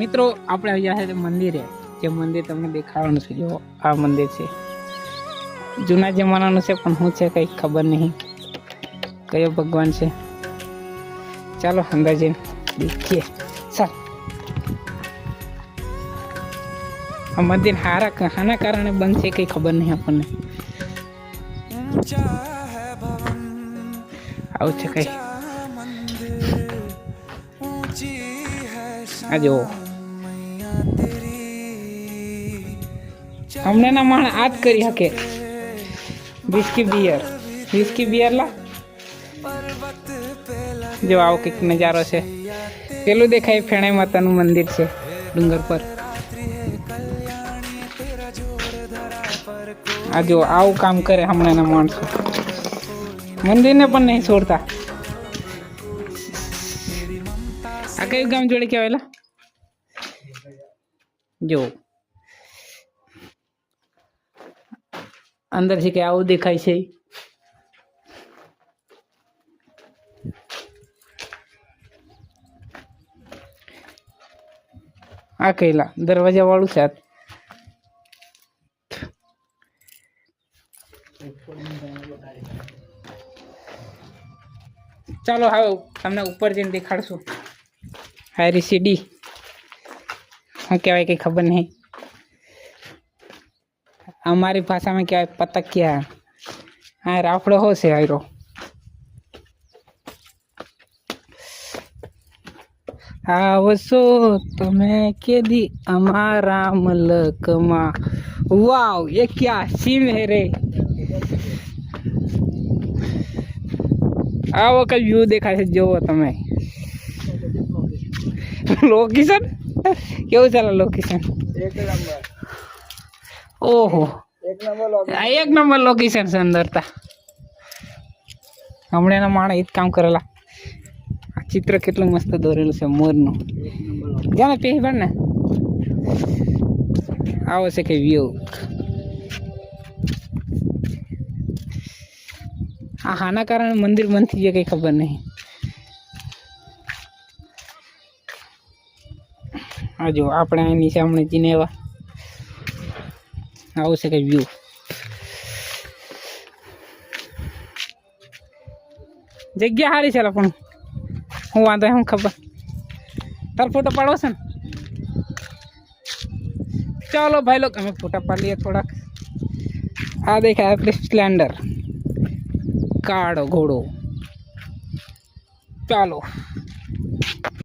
મિત્રો આપણે અહીંયા છે મંદિરે, જે મંદિર તમને દેખાડવાનું છે. જો આ મંદિર છે, જૂના જમાનાનું છે, પણ શું છે કંઈ ખબર નહીં કયો ભગવાન છે. ચાલો અંદર જઈને દેખીએ. ચાલ, આ મંદિર હાના કારણે બંધ છે કંઈ ખબર નહીં આપણને. આવું છે કંઈ. આ જો हमने ना माण आज करी हके विस्की बियर ला जो आओ किक नजारो છે. પેલું દેખાય ફેણાઈ માતાનું મંદિર છે ડુંગર પર. આ જો આવું કામ કરે હમણાંના માણસો, મંદિરને પણ નહીં છોડતા. આ કયું ગામ જોડે કહેવાયેલા? જો અંદર છે કે આવું દેખાય છે. આ કહેલા દરવાજા વાળું છે. ચાલો હવે તમને ઉપર જઈને દેખાડશું. હારી સીડી શું કહેવાય કંઈ ખબર નહીં. हमारी भाषा में क्या है पता क्या है? हाँ राफड़ो हो से आयरो. आवसो तुम्हें के दी हमारा मलकमा. वाव, ये क्या सीन है रे. आओ कल व्यू देखा है जो તમે લોકેશન કેવું ચાલે? લોકેશન એક નંબર. ઓહો, એક નંબર લોકેશન છે અંદર. તા હમણાં માણસ એ જ કામ કરેલા. આ ચિત્ર કેટલું મસ્ત દોરેલું છે મોરનું. જાણે પહેવાર ને આવો છે કે વ્યૂ. આ હાના કારણે મંદિર બંધ થઈ જાય કંઈ ખબર નહીં. આ જો આપણે અહીં નીચે હમણાં જીને એવા આવું છે કે વ્યૂ. જગ્યા સારી છે પણ હું વાંધો શું ખબર. તાર ફોટો પાડવો છે ને? ચાલો ભાઈ લોકો અમે ફોટા પાડીએ થોડાક. આ દેખાય આપણે સ્પ્લેન્ડર કાળો ઘોડો. ચાલો.